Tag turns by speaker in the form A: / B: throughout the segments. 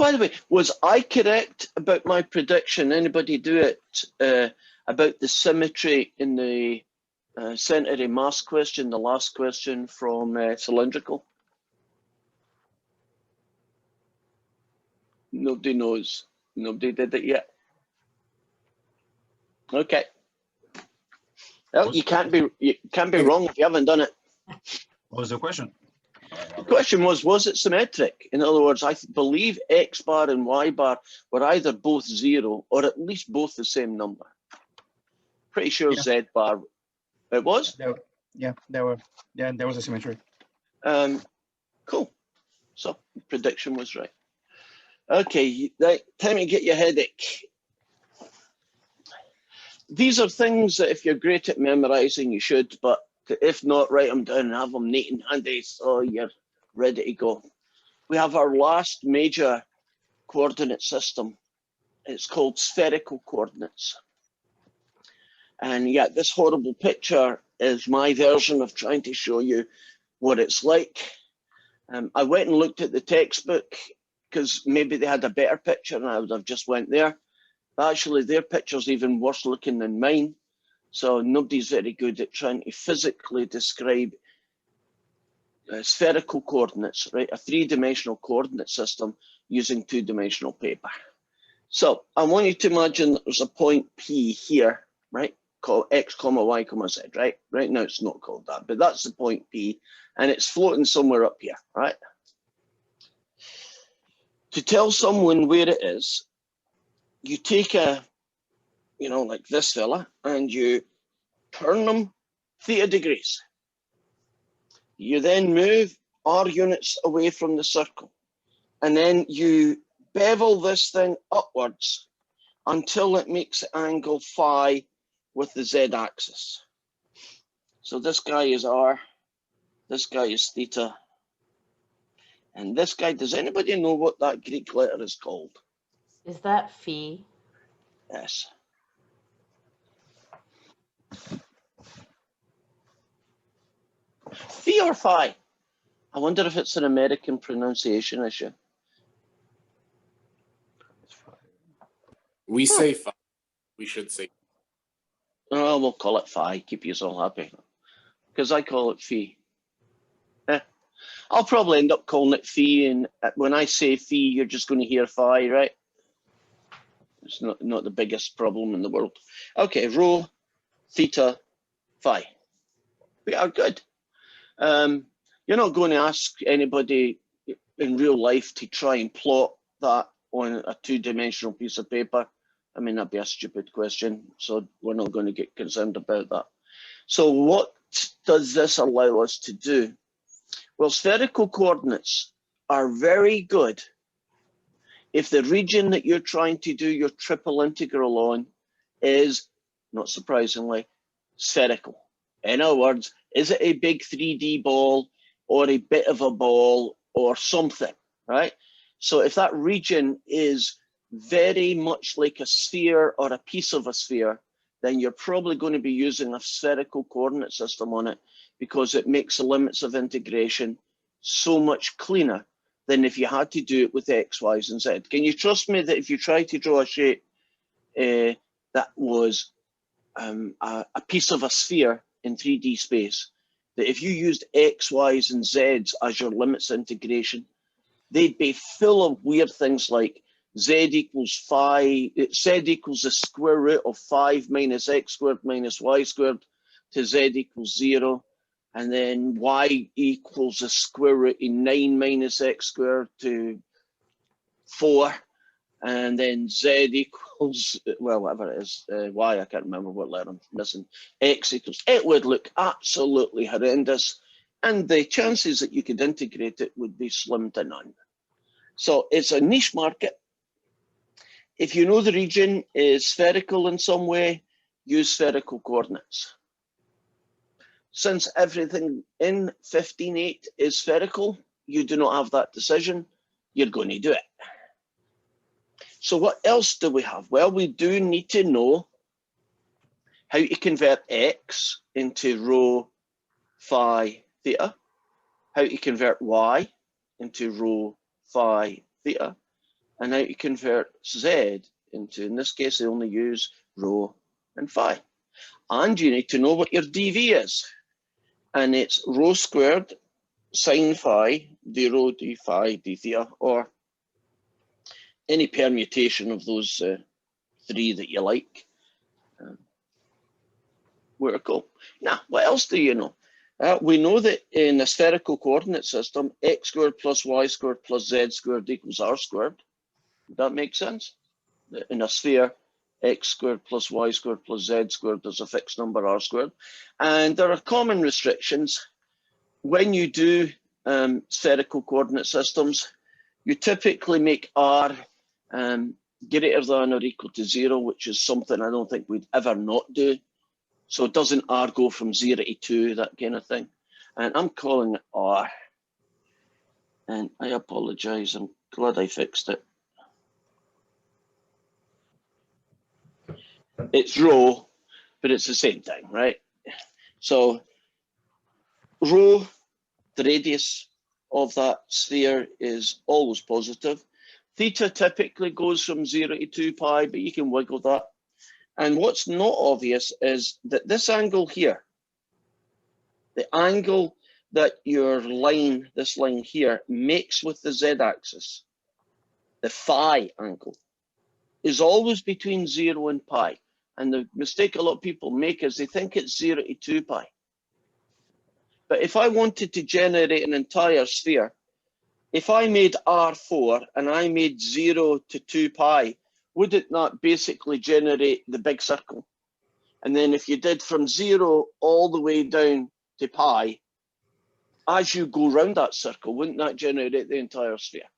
A: by the way, was I correct about my prediction? Anybody do it about the symmetry in the centre mass question, the last question from cylindrical? Nobody knows. Nobody did it yet. Okay. Well, you can't be wrong if you haven't done it.
B: What was the question?
A: The question was it symmetric? In other words, I believe X bar and Y bar were either both 0 or at least both the same number. Pretty sure Z bar, it was?
B: There was a symmetry.
A: Cool. So prediction was right. Okay, time to get your headache. These are things that if you're great at memorizing, you should, but if not, write them down and have them neat and handy so you're ready to go. We have our last major coordinate system. It's called spherical coordinates. And yeah, this horrible picture is my version of trying to show you what it's like. I went and looked at the textbook because maybe they had a better picture and I would have just went there. But actually, their picture's even worse looking than mine. So nobody's very good at trying to physically describe spherical coordinates, right? A three-dimensional coordinate system using two-dimensional paper. So I want you to imagine that there's a point P here, right? Called X, Y, Z, right? Right now it's not called that, but that's the point P, and it's floating somewhere up here, right? To tell someone where it is, you take a, you know, like this fella, and you turn them theta degrees. You then move R units away from the circle, and then you bevel this thing upwards until it makes the angle phi with the Z axis. So this guy is R, this guy is theta, and this guy, does anybody know what that Greek letter is called?
C: Is that phi?
A: Yes. Phi or phi? I wonder if it's an American pronunciation issue.
D: We say phi. We should say.
A: Oh, we'll call it phi. Keep you all happy. Because I call it phi. I'll probably end up calling it phi, and when I say phi, you're just going to hear phi, right? It's not the biggest problem in the world. Okay, rho, theta, phi. We are good. You're not going to ask anybody in real life to try and plot that on a two-dimensional piece of paper. I mean, that'd be a stupid question, so we're not going to get concerned about that. So what does this allow us to do? Well, spherical coordinates are very good if the region that you're trying to do your triple integral on is, not surprisingly, spherical. In other words, is it a big 3D ball or a bit of a ball or something, right? So if that region is very much like a sphere or a piece of a sphere, then you're probably going to be using a spherical coordinate system on it because it makes the limits of integration so much cleaner than if you had to do it with X, Y's, and Z. Can you trust me that if you try to draw a shape that was a piece of a sphere in 3D space, that if you used X, Y's, and Z's as your limits integration, they'd be full of weird things like Z equals the square root of 5 minus X squared minus Y squared to Z equals 0. And then Y equals the square root of 9 minus X squared to 4. And then Z equals, well, whatever it is, Y, I can't remember what letter I'm missing. X equals, it would look absolutely horrendous. And the chances that you could integrate it would be slim to none. So it's a niche market. If you know the region is spherical in some way, use spherical coordinates. Since everything in 15.8 is spherical, you do not have that decision, you're going to do it. So what else do we have? Well, we do need to know how to convert X into rho, phi, theta, how to convert Y into rho, phi, theta, and how to convert Z into, in this case, they only use rho and phi. And you need to know what your dV is. And it's rho squared sine phi d rho d phi d theta, or any permutation of those three that you like. Where to go? Now, what else do you know? We know that in a spherical coordinate system, x squared plus y squared plus z squared equals r squared. Does that make sense? In a sphere, x squared plus y squared plus z squared is a fixed number, r squared. And there are common restrictions. When you do spherical coordinate systems, you typically make r greater than or equal to 0, which is something I don't think we'd ever not do. So doesn't r go from 0 to 2, that kind of thing. And I'm calling it r. And I apologize, I'm glad I fixed it. It's rho, but it's the same thing, right? So rho, the radius of that sphere, is always positive. Theta typically goes from 0 to 2 pi, but you can wiggle that. And what's not obvious is that this angle here, the angle that your line, this line here, makes with the z-axis, the phi angle, is always between 0 and pi. And the mistake a lot of people make is they think it's 0 to 2 pi. But if I wanted to generate an entire sphere, if I made R4 and I made 0 to 2 pi, would it not basically generate the big circle? And then if you did from 0 all the way down to pi, as you go round that circle, wouldn't that generate the entire sphere?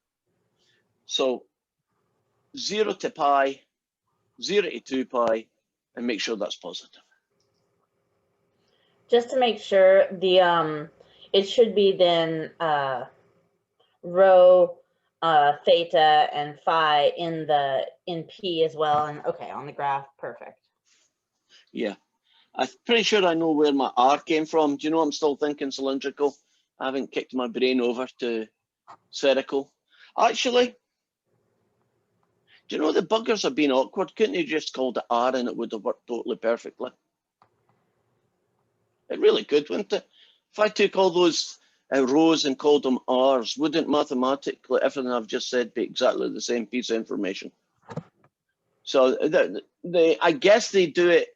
A: So 0 to pi, 0 to 2 pi, and make sure that's positive.
C: Just to make sure, the it should be then rho, theta, and phi in P as well. And okay, on the graph, perfect.
A: Yeah, I'm pretty sure I know where my R came from. Do you know I'm still thinking cylindrical? I haven't kicked my brain over to spherical. Actually, do you know the buggers have been awkward? Couldn't you just called it R and it would have worked totally perfectly? It really could, wouldn't it? If I took all those rows and called them R's, wouldn't mathematically everything I've just said be exactly the same piece of information? So I guess they do it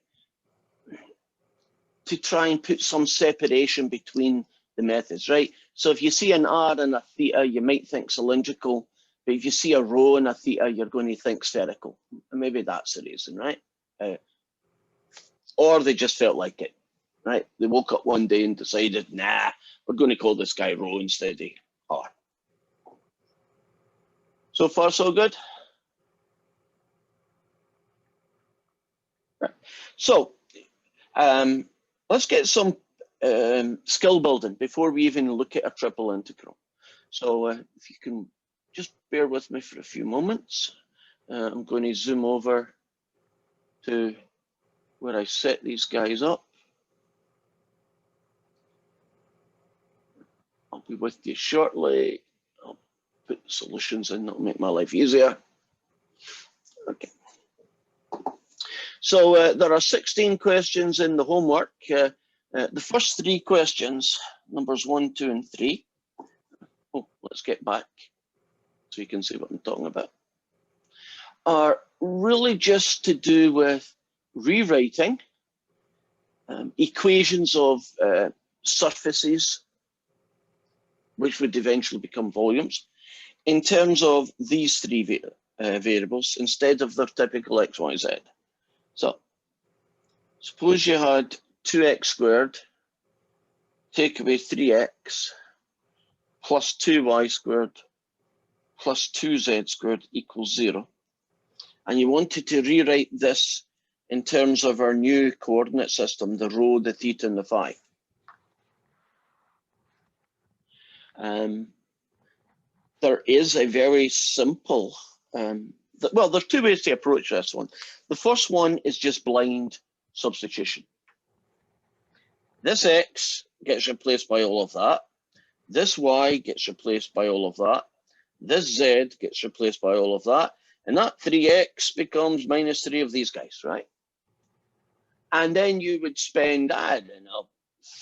A: to try and put some separation between the methods, right? So if you see an R and a theta, you might think cylindrical, but if you see a rho and a theta, you're going to think spherical. And maybe that's the reason, right? Or they just felt like it, right? They woke up one day and decided, nah, we're going to call this guy rho instead of R. So far, so good? Right. So let's get some skill building before we even look at a triple integral. So if you can just bear with me for a few moments. I'm going to zoom over to where I set these guys up. I'll be with you shortly. I'll put the solutions in, that'll make my life easier. Okay. So there are 16 questions in the homework. The first 3 questions, numbers 1, 2, and 3. Oh, let's get back so you can see what I'm talking about. Are really just to do with rewriting equations of surfaces, which would eventually become volumes, in terms of these 3 variables instead of their typical x, y, z. So suppose you had 2x squared, take away 3x, plus 2y squared, plus 2z squared equals 0. And you wanted to rewrite this in terms of our new coordinate system, the rho, the theta, and the phi. There is a very simple, well, there's 2 ways to approach this one. The first one is just blind substitution. This x gets replaced by all of that. This y gets replaced by all of that. This Z gets replaced by all of that. And that 3x becomes minus 3 of these guys, right? And then you would spend, I don't know,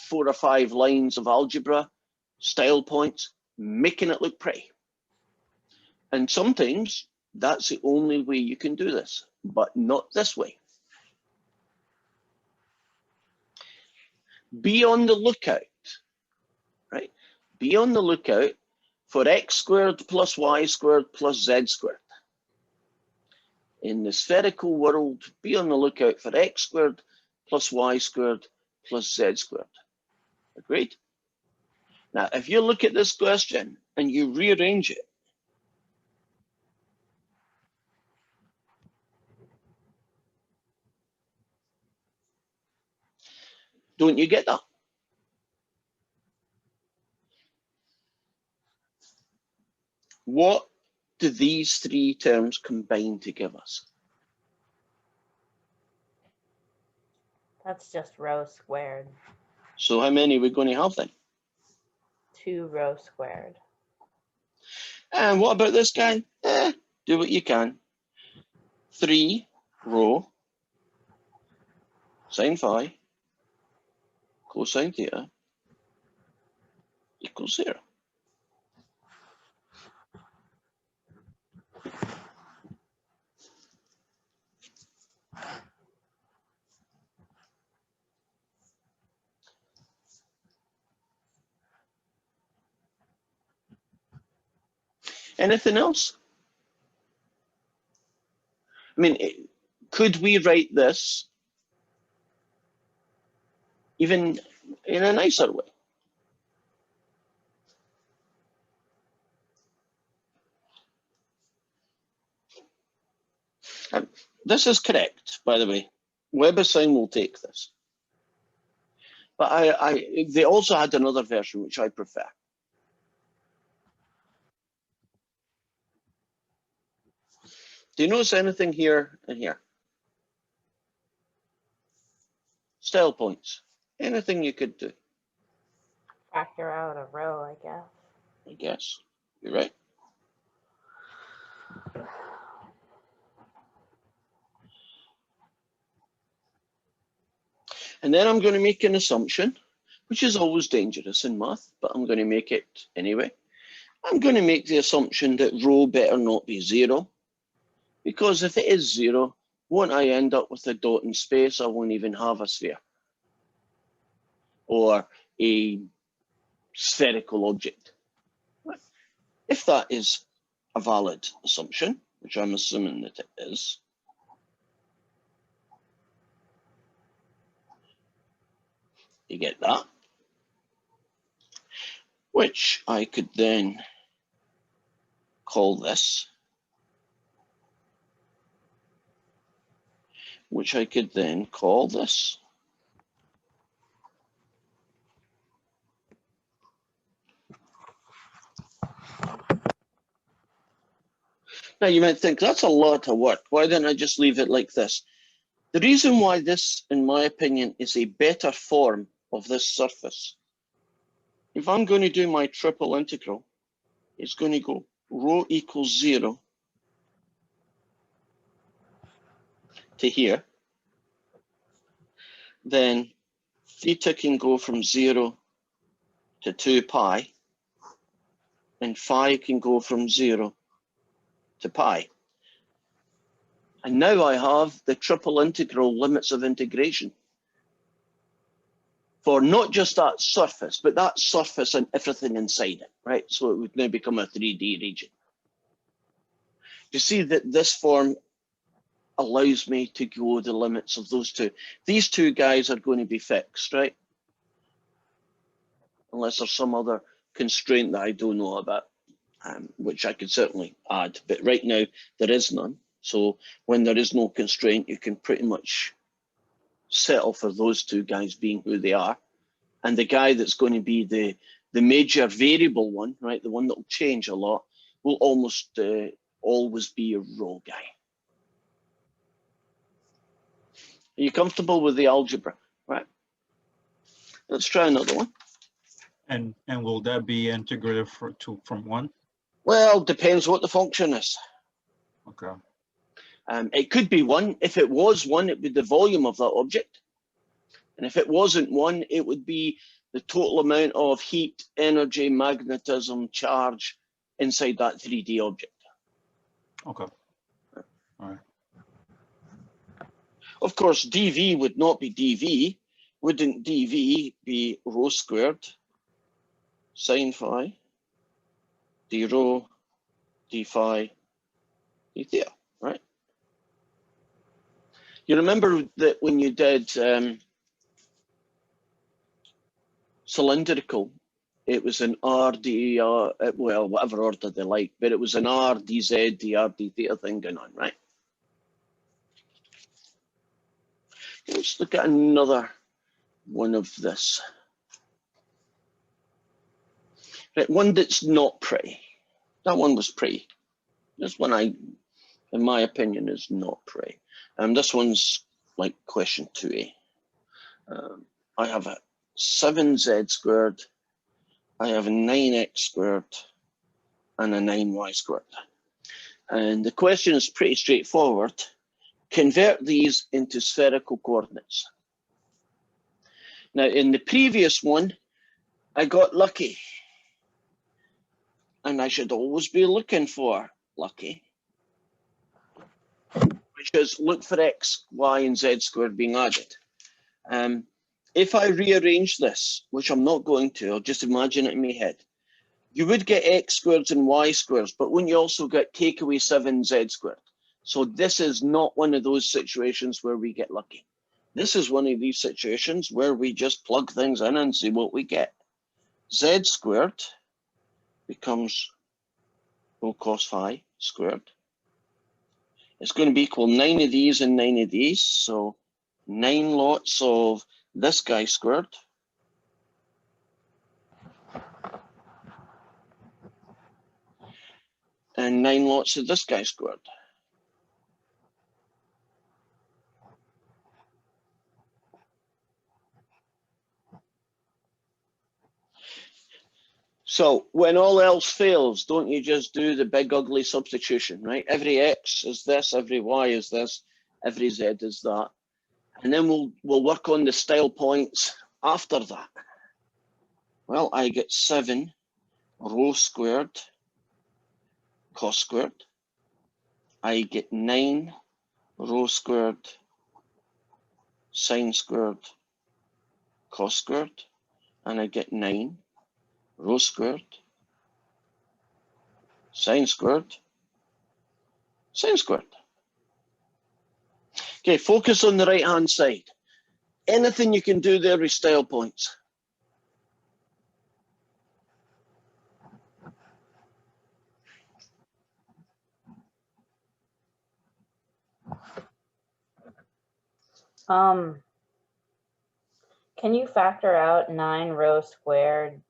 A: 4 or 5 lines of algebra, style points, making it look pretty. And sometimes that's the only way you can do this, but not this way. Be on the lookout, right? Be on the lookout for x squared plus y squared plus z squared. In the spherical world, be on the lookout for x squared plus y squared plus z squared. Agreed? Now, if you look at this question and you rearrange it, don't you get that? What do these 3 terms combine to give us?
C: That's just rho squared.
A: So how many are we going to have then?
C: 2 rho squared.
A: And what about this guy? Do what you can. 3 rho sine phi cosine theta equals 0. Anything else? I mean, could we write this even in a nicer way? This is correct, by the way. WebAssign will take this. But they also had another version, which I prefer. Do you notice anything here and here? Style points. Anything you could do?
C: Factor out a row, I guess.
A: I guess. You're right. And then I'm going to make an assumption, which is always dangerous in math, but I'm going to make it anyway. I'm going to make the assumption that rho better not be 0, because if it is 0, won't I end up with a dot in space? I won't even have a sphere or a spherical object. If that is a valid assumption, which I'm assuming that it is, you get that, which I could then call this, which I could then call this. Now you might think that's a lot of work. Why don't I just leave it like this? The reason why this, in my opinion, is a better form of this surface. If I'm going to do my triple integral, it's going to go rho equals 0 to here. Then theta can go from 0 to 2 pi, and phi can go from 0 to pi. And now I have the triple integral limits of integration for not just that surface, but that surface and everything inside it, right? So it would now become a 3D region. You see that this form allows me to go the limits of those two. These two guys are going to be fixed, right? Unless there's some other constraint that I don't know about, which I could certainly add. But right now, there is none. So when there is no constraint, you can pretty much settle for those two guys being who they are. And the guy that's going to be the major variable one, right, the one that will change a lot, will almost always be a rho guy. Are you comfortable with the algebra? Right. Let's try another one.
B: And will that be integrated from 1?
A: Well, depends what the function is.
B: Okay.
A: It could be 1. If it was 1, it would be the volume of that object. And if it wasn't 1, it would be the total amount of heat, energy, magnetism, charge inside that 3D object.
B: Okay. All right.
A: Of course, dV would not be dV. Wouldn't dV be rho squared sine phi d rho d phi d theta, right? You remember that when you did cylindrical, it was an R, D, well, whatever order they like, but it was an R, dz, dr, d theta thing going on, right? Let's look at another one of this. Right, one that's not pretty. That one was pretty. This one, in my opinion, is not pretty. This one's like question 2A. I have a 7z squared, I have a 9x squared, and a 9y squared. And the question is pretty straightforward. Convert these into spherical coordinates. Now, in the previous one, I got lucky. And I should always be looking for lucky, which is look for x, y, and z squared being added. If I rearrange this, which I'm not going to, I'll just imagine it in my head, you would get x squared and y squares, but wouldn't you also get take away 7z squared? So this is not one of those situations where we get lucky. This is one of these situations where we just plug things in and see what we get. Z squared becomes rho cos phi squared. It's going to be equal 9 of these and 9 of these. So 9 lots of this guy squared. And 9 lots of this guy squared. So when all else fails, don't you just do the big ugly substitution, right? Every x is this, every y is this, every z is that. And then we'll work on the style points after that. Well, I get 7 rho squared cos squared. I get 9 rho squared sine squared cos squared. And I get 9 rho squared sine squared sine squared. Okay, focus on the right hand side. Anything you can do there with style points.
C: Can you factor out 9 rho squared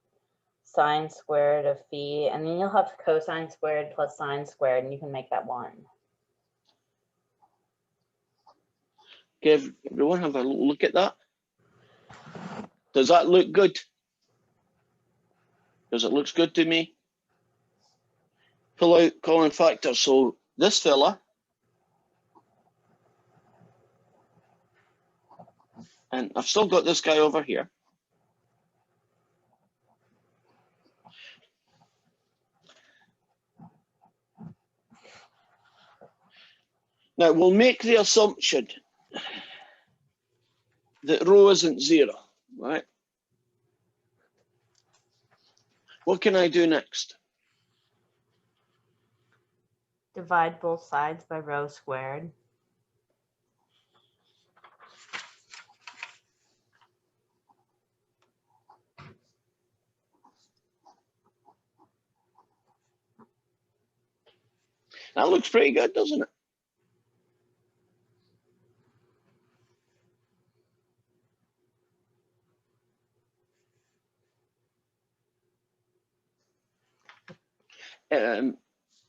C: sine squared of phi, and then you'll have cosine squared plus sine squared, and you can make that 1.
A: Okay, everyone have a look at that. Does that look good? Because it looks good to me. Pull out common factor. So this fella, and I've still got this guy over here. Now we'll make the assumption that rho isn't 0, right? What can I do next?
C: Divide both sides by rho squared.
A: That looks pretty good, doesn't it?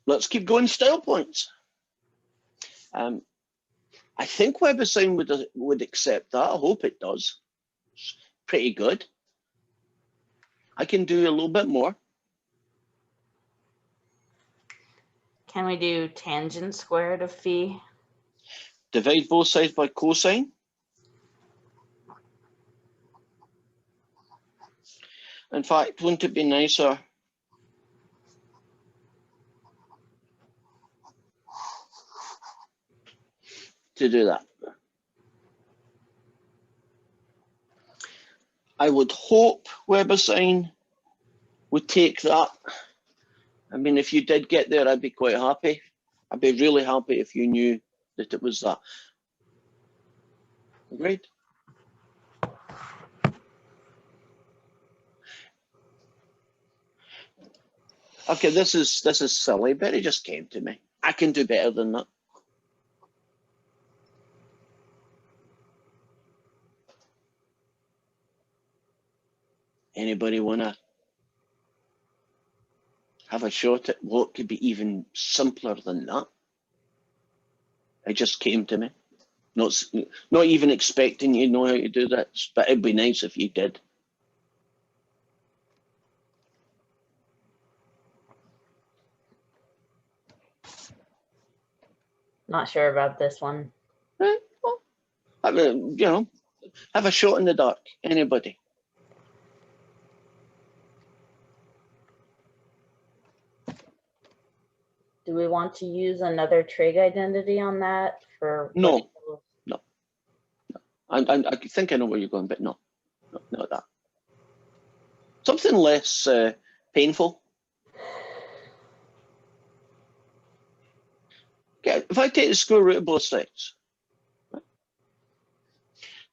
A: Let's keep going style points. I think WebAssign would accept that. I hope it does. It's pretty good. I can do a little bit more.
C: Can we do tangent squared of phi?
A: Divide both sides by cosine. In fact, wouldn't it be nicer to do that? I would hope WebAssign would take that. I mean, if you did get there, I'd be quite happy. I'd be really happy if you knew that it was that. Agreed? Okay, this is silly, but it just came to me. I can do better than that. Anybody wanna have a shot at what could be even simpler than that? It just came to me. Not even expecting you to know how to do that, but it'd be nice if you did.
C: Not sure about this one.
A: Right? Well, I mean, have a shot in the dark. Anybody?
C: Do we want to use another trig identity on that for?
A: No. I think I know where you're going, but no, not that. Something less painful. Okay, if I take the square root of both sides,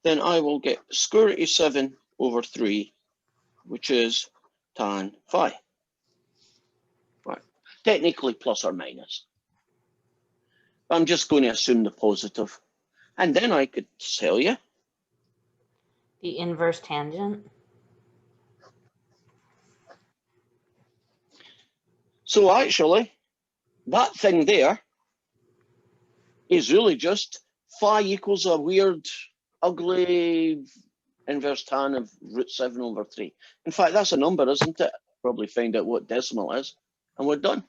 A: then I will get square root of 7 over 3, which is tan phi. Right. Technically plus or minus. I'm just going to assume the positive. And then I could tell you.
C: The inverse tangent?
A: So actually, that thing there is really just phi equals a weird, ugly inverse tan of root 7 over 3. In fact, that's a number, isn't it? Probably find out what decimal is, and we're done.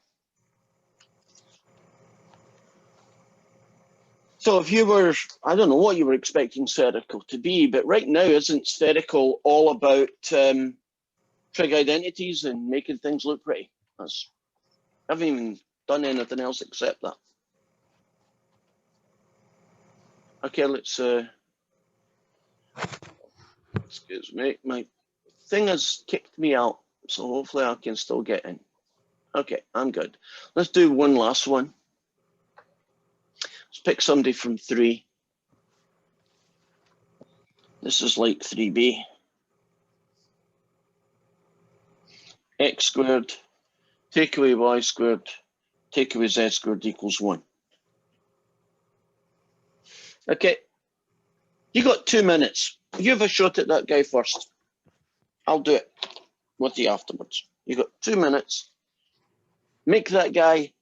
A: So if you were, I don't know what you were expecting spherical to be, but right now isn't spherical all about trig identities and making things look pretty? I haven't even done anything else except that. Okay, let's, excuse me, my thing has kicked me out, so hopefully I can still get in. Okay, I'm good. Let's do one last one. Let's pick somebody from 3. This is like 3b. X squared, take away y squared, take away z squared equals 1. Okay, you got 2 minutes. You have a shot at that guy first. I'll do it with you afterwards. You got 2 minutes. Make that guy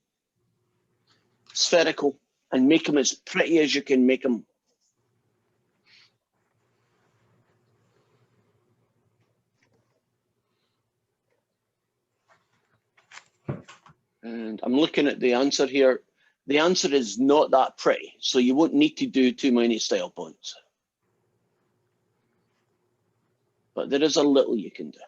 A: spherical and make him as pretty as you can make him. And I'm looking at the answer here. The answer is not that pretty, so you won't need to do too many style points. But there is a little you can do.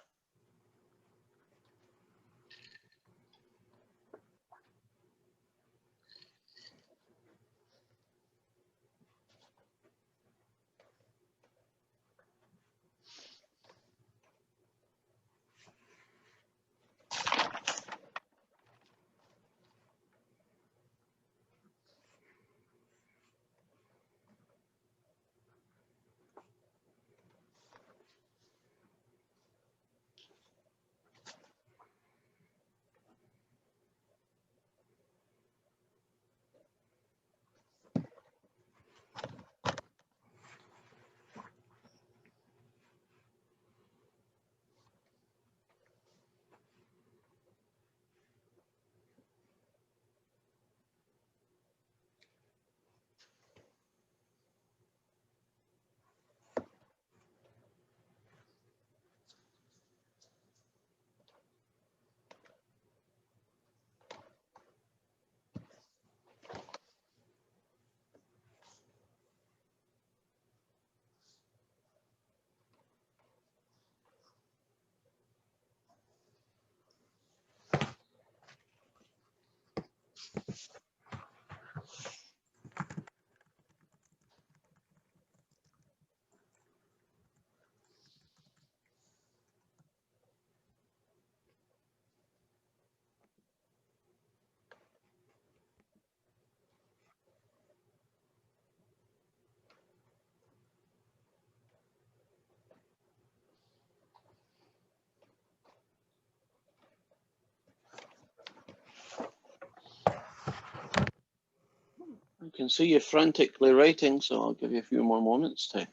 A: I can see you frantically writing, so I'll give you a few more moments to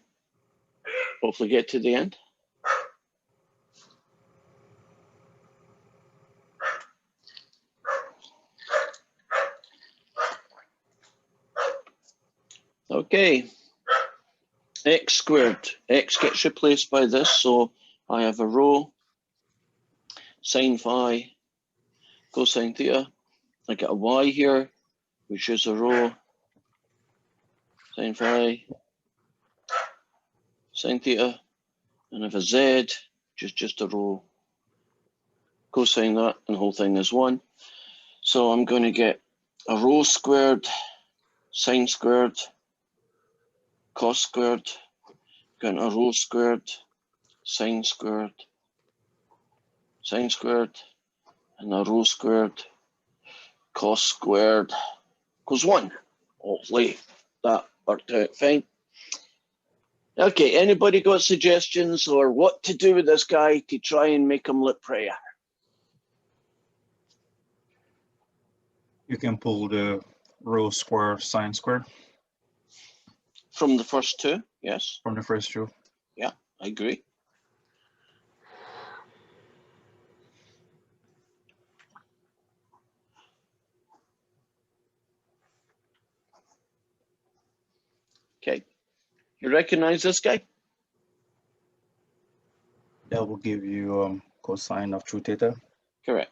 A: hopefully get to the end. Okay, x squared. X gets replaced by this, so I have a rho, sine phi, cosine theta. I get a y here, which is a rho, sine phi, sine theta, and I have a z, which is just a rho, cosine that, and the whole thing is 1. So I'm going to get a rho squared, sine squared, cos squared, going a rho squared, sine squared, and a rho squared, cos squared, equals 1. Hopefully that worked out fine. Okay, anybody got suggestions or what to do with this guy to try and make him look prettier?
B: You can pull the rho square, sine squared
A: From the first two, yes,
B: from the first two.
A: I agree. Okay, you recognize this guy?
B: That will give you cosine of 2 theta.
A: Correct.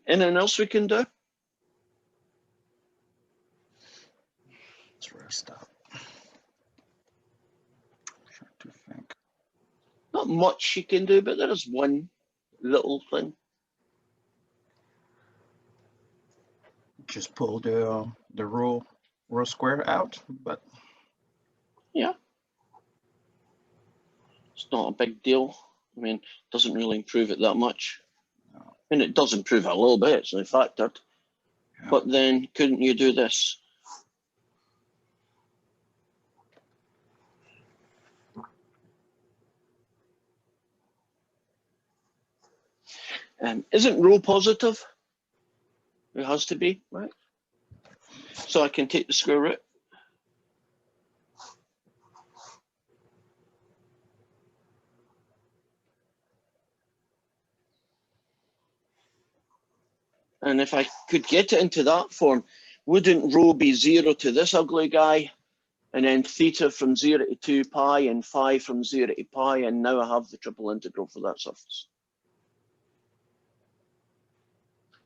A: Anything else we can do?
B: That's where I stop. Trying to think.
A: Not much you can do, but there is one little thing.
B: Just pull the rho square out, but
A: Yeah. It's not a big deal. I mean, it doesn't really improve it that much.
B: No.
A: And it does improve it a little bit, it's only factored.
B: Yeah.
A: But then couldn't you do this? Isn't rho positive? It has to be, right? So I can take the square root. And if I could get it into that form, wouldn't rho be 0 to this ugly guy? And then theta from 0 to 2 pi and phi from 0 to pi, and now I have the triple integral for that surface.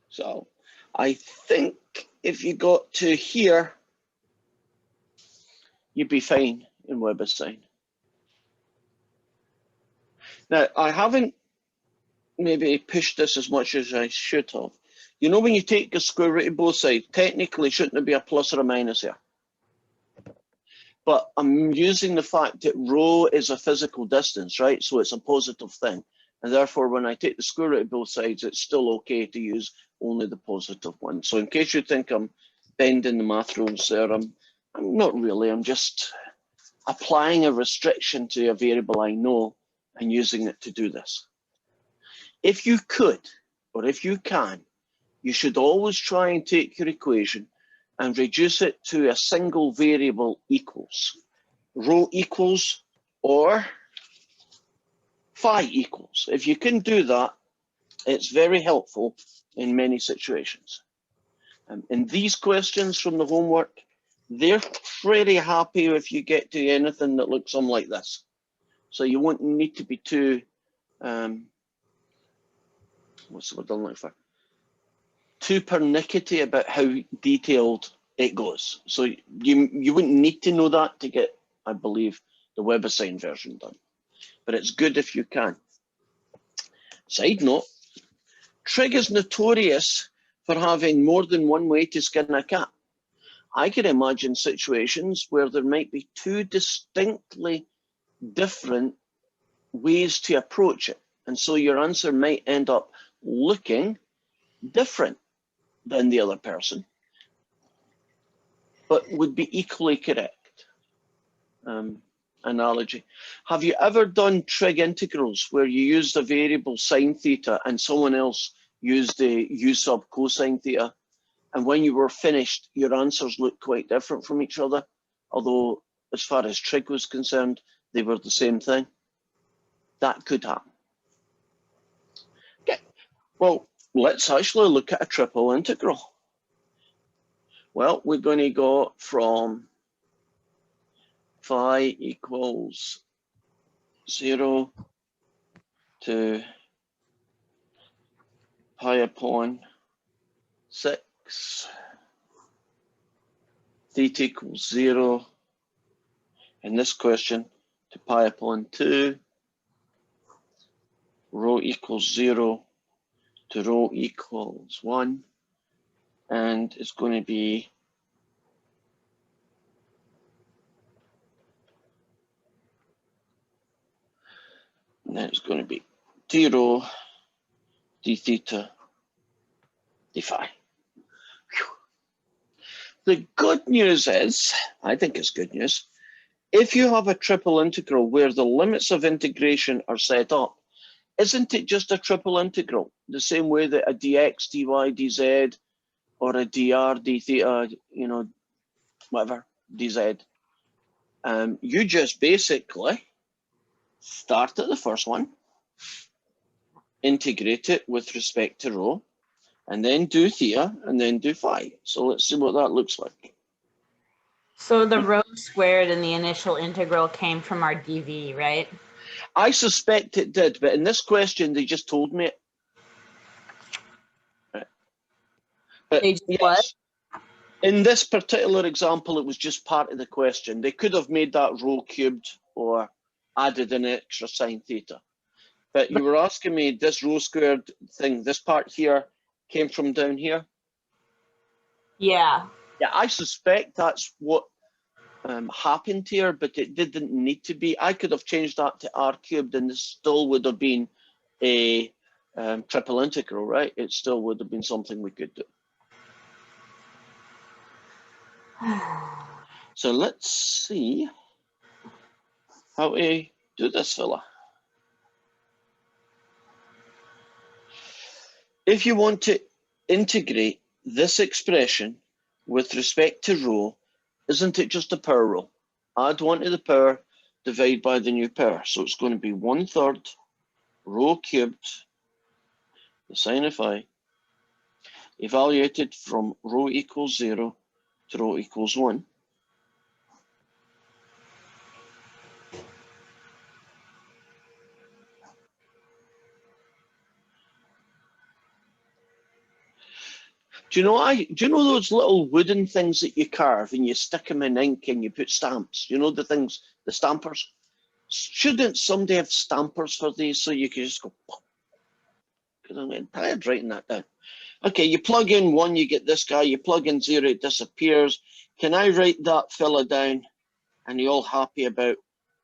A: So I think if you got to here, you'd be fine in Weber's sign. Now, I haven't maybe pushed this as much as I should have. You know, when you take the square root of both sides, technically shouldn't there be a plus or a minus here? But I'm using the fact that rho is a physical distance, right? So it's a positive thing. And therefore, when I take the square root of both sides, it's still okay to use only the positive one. So in case you think I'm bending the math rules there, I'm not really. I'm just applying a restriction to a variable I know and using it to do this. If you could, or if you can, you should always try and take your equation and reduce it to a single variable equals. Rho equals or phi equals. If you can do that, it's very helpful in many situations. In these questions from the homework, they're pretty happy if you get to anything that looks something like this. So you won't need to be too, what's the word I'm looking for? Too pernickety about how detailed it goes. So you wouldn't need to know that to get, I believe, the WebAssign version done. But it's good if you can. Side note, trig is notorious for having more than one way to skin a cat. I can imagine situations where there might be two distinctly different ways to approach it. And so your answer might end up looking different than the other person, but would be equally correct. analogy. Have you ever done trig integrals where you used a variable sine theta and someone else used the u sub cosine theta? And when you were finished, your answers looked quite different from each other, although as far as trig was concerned, they were the same thing. That could happen. Okay, well, let's actually look at a triple integral. Well, we're going to go from phi equals 0 to pi upon 6, theta equals 0, in this question, to pi upon 2, rho equals 0 to rho equals 1, and it's going to be d rho d theta d phi. The good news is, I think it's good news, if you have a triple integral where the limits of integration are set up, isn't it just a triple integral? The same way that a dx, dy, dz, or a dr, d theta, you know, whatever, dz. You just basically start at the first one, integrate it with respect to rho, and then do theta, and then do phi. So let's see what that looks like.
C: So the rho squared in the initial integral came from our dv, right?
A: I suspect it did, but in this question, they just told me it. Right. But
C: They just
A: yes,
C: what?
A: in this particular example, it was just part of the question. They could have made that rho cubed or added an extra sine theta. But you were asking me, this rho squared thing, this part here came from down here?
C: Yeah.
A: Yeah, I suspect that's what happened here, but it didn't need to be. I could have changed that to r cubed and this still would have been a triple integral, right? It still would have been something we could do. So let's see how we do this fella. If you want to integrate this expression with respect to rho, isn't it just a power rule? Add 1 to the power, divide by the new power. So it's going to be 1/3 rho cubed, the sine of phi, evaluated from rho equals 0 to rho equals 1. Do you know those little wooden things that you carve and you stick them in ink and you put stamps? You know the things, the stampers? Shouldn't somebody have stampers for these so you can just go, because I'm getting tired writing that down. Okay, you plug in 1, you get this guy, you plug in 0, it disappears. Can I write that fella down and you're all happy about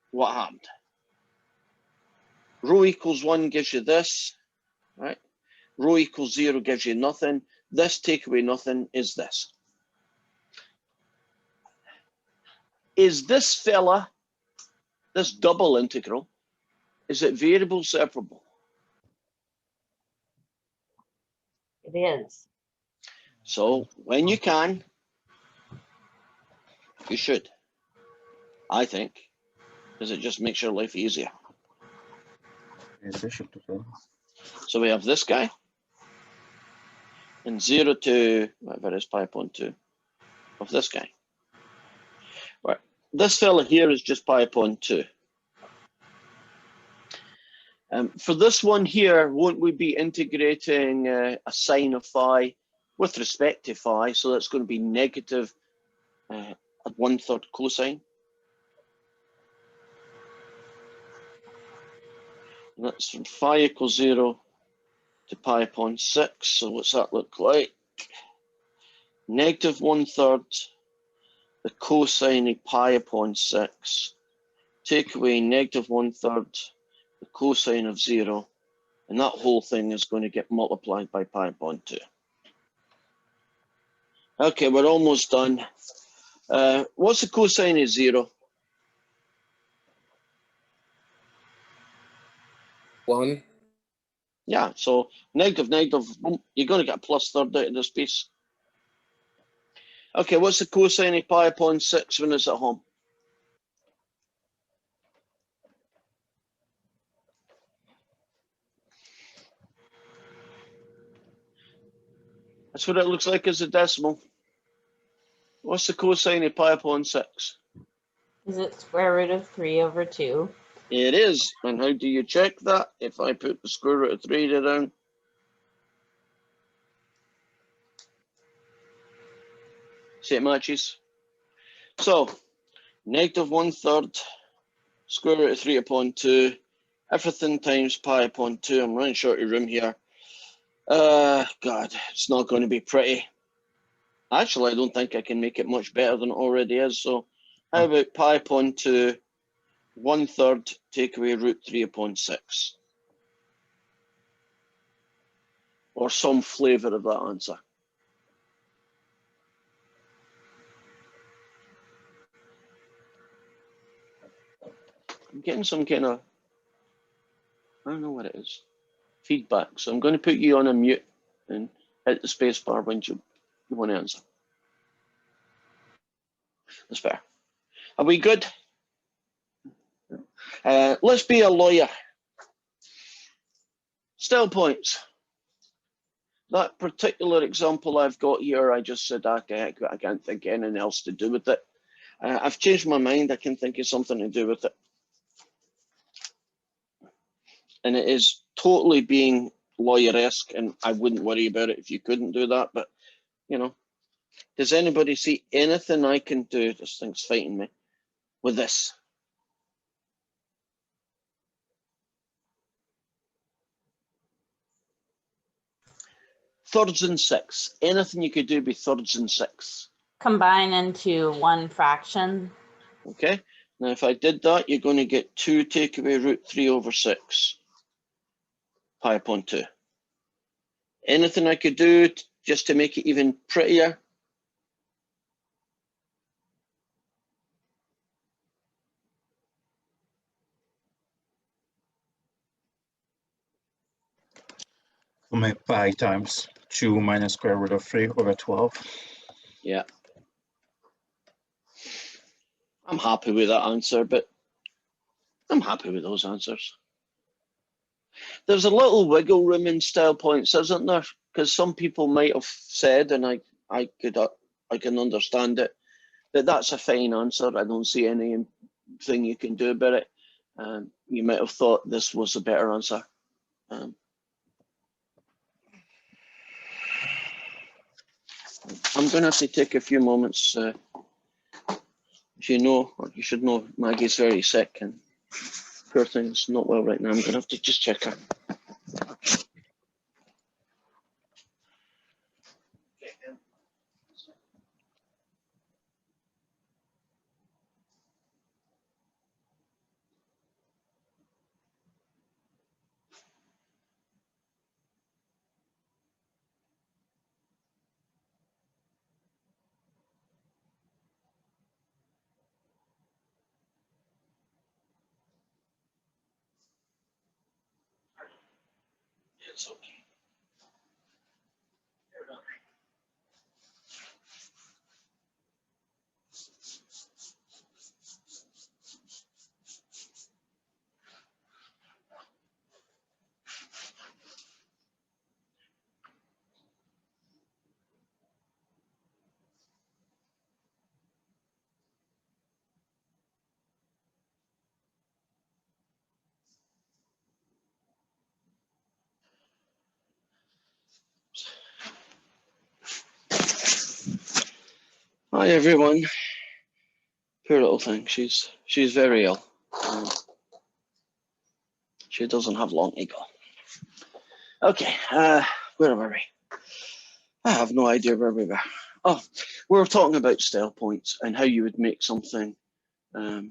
A: what happened? Rho equals 1 gives you this, right? Rho equals 0 gives you nothing. This take away nothing is this. Is this fella, this double integral, is it variable separable?
C: It is.
A: So when you can, you should, I think, because it just makes your life easier.
B: Yes, I should do so.
A: So we have this guy, and 0 to whatever it is, pi upon 2 of this guy. Right, this fella here is just pi upon 2. For this one here, won't we be integrating a sine of phi with respect to phi? So that's going to be negative 1/3 cosine. And that's from phi equals 0 to pi upon 6. So what's that look like? Negative 1/3 the cosine of pi upon 6. Take away negative 1/3 the cosine of 0. And that whole thing is going to get multiplied by pi upon 2. Okay, we're almost done. What's the cosine of 0?
D: 1.
A: Yeah, so negative, boom, you're going to get a plus third out of this piece. Okay, what's the cosine of pi upon 6 when it's at home? That's what it looks like as a decimal. What's the cosine of pi upon 6?
C: Is it square root of 3 over 2?
A: It is. And how do you check that? If I put the square root of 3 down, see it matches. So, negative 1/3 square root of 3 upon 2, everything times pi upon 2. I'm running short of room here. God, it's not going to be pretty. Actually, I don't think I can make it much better than it already is. So, how about pi upon 2, 1/3 take away root 3 upon 6? Or some flavour of that answer. I'm getting some kind of, I don't know what it is, feedback. So I'm going to put you on a mute and hit the space bar when you want to answer. That's fair. Are we good? Let's be a lawyer. Still points. That particular example I've got here, I just said, okay, I can't think of anything else to do with it. I've changed my mind. I can think of something to do with it. And it is totally being lawyer-esque, and I wouldn't worry about it if you couldn't do that. But, you know, does anybody see anything I can do? This thing's fighting me with this. Thirds and sixths. Anything you could do be thirds and sixths.
C: Combine into one fraction.
A: Okay. Now, if I did that, you're going to get 2 take away root 3 over 6 pi upon 2. Anything I could do just to make it even prettier?
B: So make pi times 2 minus square root of 3 over 12.
A: Yeah. I'm happy with that answer, but I'm happy with those answers. There's a little wiggle room in style points, isn't there? Because some people might have said, and I can understand it, that that's a fine answer. I don't see anything you can do about it. You might have thought this was a better answer. I'm going to have to take a few moments. As you know, or you should know, Maggie's very sick and poor thing's not well right now. I'm going to have to just check her. It's okay. Hi everyone. Poor little thing. She's very ill. She doesn't have long to go. Okay, where were we? I have no idea where we were. Oh, we were talking about style points and how you would make something. What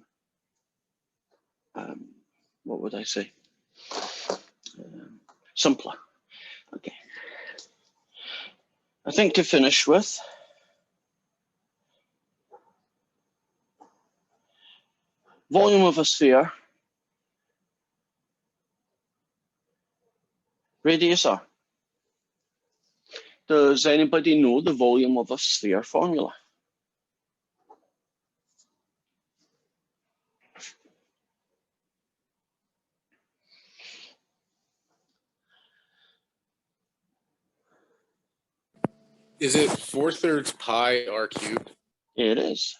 A: would I say? Simpler. Okay. I think to finish with, volume of a sphere radius r. Does anybody know the volume of a sphere formula?
D: Is it 4/3 pi r cubed?
A: It is.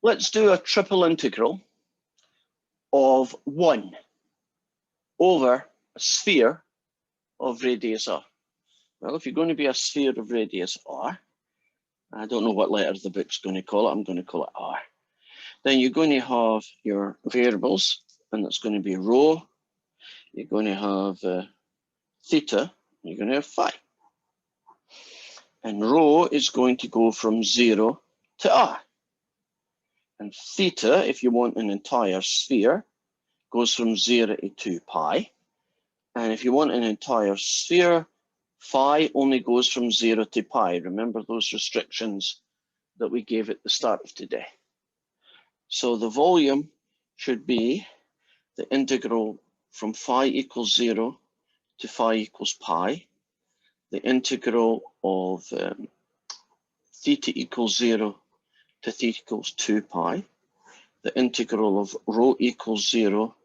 A: Let's do a triple integral of 1 over a sphere of radius r. Well, if you're going to be a sphere of radius r, I don't know what letter the book's going to call it, I'm going to call it r. Then you're going to have your variables, and that's going to be rho, you're going to have theta, you're going to have phi. And rho is going to go from 0 to r. And theta, if you want an entire sphere, goes from 0 to 2 pi. And if you want an entire sphere, phi only goes from 0 to pi. Remember those restrictions that we gave at the start of today. So the volume should be the integral from phi equals 0 to phi equals pi, the integral of theta equals 0 to theta equals 2 pi, the integral of rho equals 0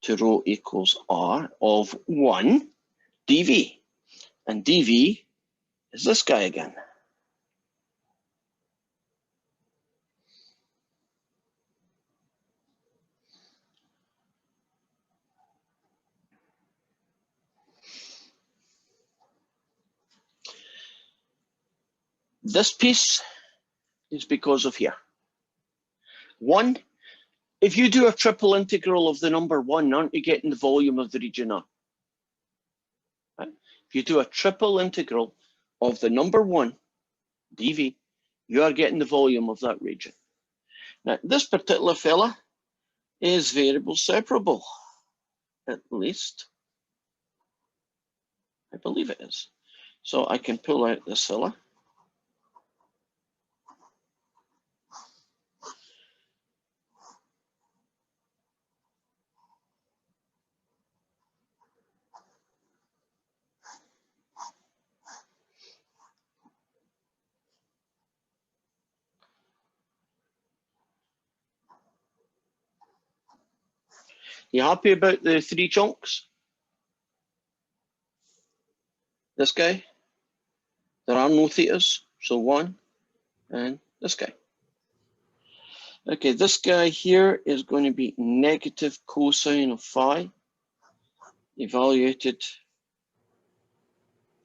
A: to rho equals r of 1 dv. And dv is this guy again. This piece is because of here. 1, if you do a triple integral of the number 1, aren't you getting the volume of the region R? Right? If you do a triple integral of the number 1, dv, you are getting the volume of that region. Now, this particular fella is variable separable, at least. I believe it is. So I can pull out this fella. You happy about the 3 chunks? This guy? There are no thetas, so 1 and this guy. Okay, this guy here is going to be negative cosine of phi, evaluated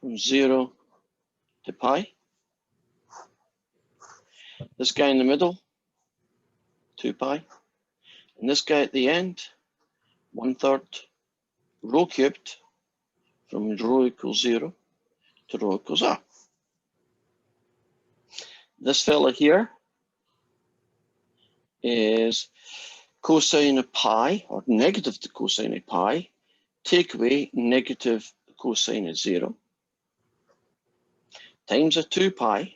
A: from 0 to pi. This guy in the middle, 2 pi. And this guy at the end, 1/3 rho cubed from rho equals 0 to rho equals r. This fella here is cosine of pi, or negative the cosine of pi, take away negative cosine of 0, times a 2 pi,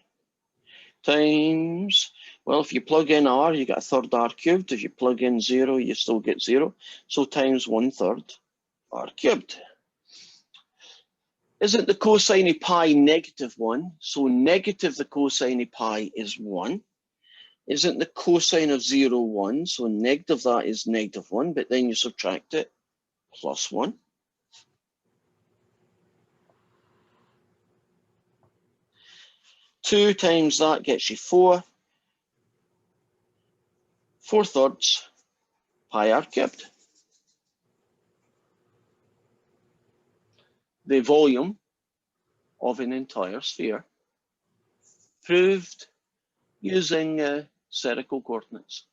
A: times, well, if you plug in r, you get 1/3 r cubed. If you plug in 0, you still get 0. So times 1/3 r cubed. Isn't the cosine of pi -1? So negative the cosine of pi is 1. Isn't the cosine of 0 1? So negative that is -1, but then you subtract it, plus 1. Two times that gets you 4. 4/3 pi r cubed. The volume of an entire sphere, proved using spherical coordinates.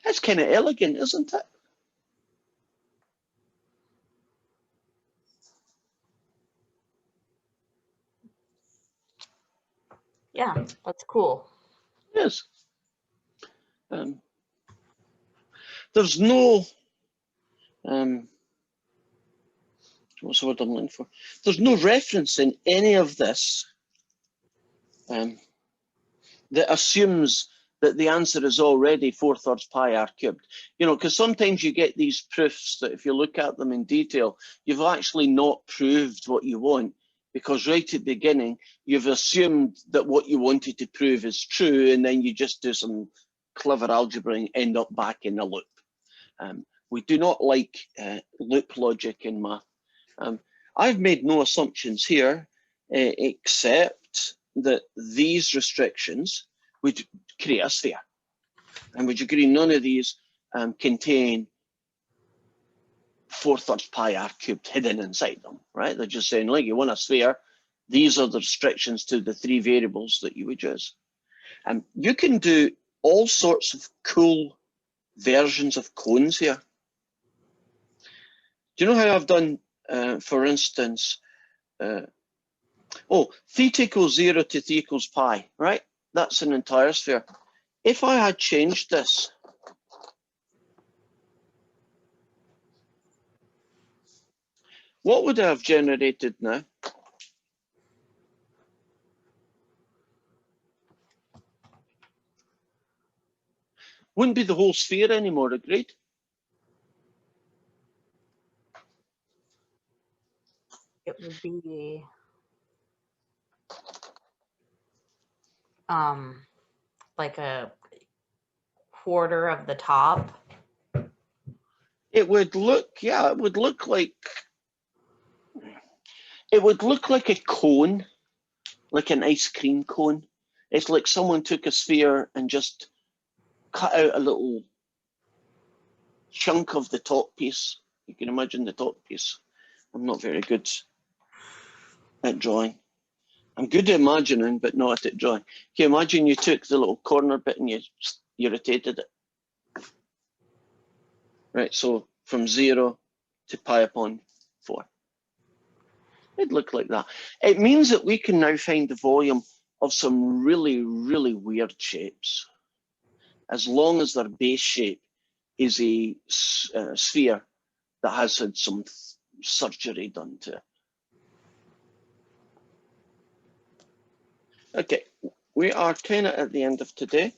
A: That's kind of elegant, isn't it?
C: Yeah, that's cool.
A: Yes. There's no What's the word I'm looking for? There's no reference in any of this that assumes that the answer is already 4/3 pi r cubed. You know, because sometimes you get these proofs that if you look at them in detail, you've actually not proved what you want, because right at the beginning, you've assumed that what you wanted to prove is true, and then you just do some clever algebra and end up back in a loop. We do not like loop logic in math. I've made no assumptions here, except that these restrictions would create a sphere. And would you agree none of these contain 4/3 pi r cubed hidden inside them, right? They're just saying, like, you want a sphere, these are the restrictions to the 3 variables that you would use. You can do all sorts of cool versions of cones here. Do you know how I've done, for instance, theta equals 0 to theta equals pi, right? That's an entire sphere. If I had changed this, what would I have generated now? Wouldn't be the whole sphere anymore, agreed?
C: It would be like a quarter of the top.
A: It would look, yeah, it would look like a cone, like an ice cream cone. It's like someone took a sphere and just cut out a little chunk of the top piece. You can imagine the top piece. I'm not very good at drawing. I'm good at imagining, but not at drawing. Can you imagine you took the little corner bit and you rotated it? Right, so from 0 to pi upon 4. It'd look like that. It means that we can now find the volume of some really, really weird shapes, as long as their base shape is a sphere that has had some surgery done to it. Okay, we are kind of at the end of today.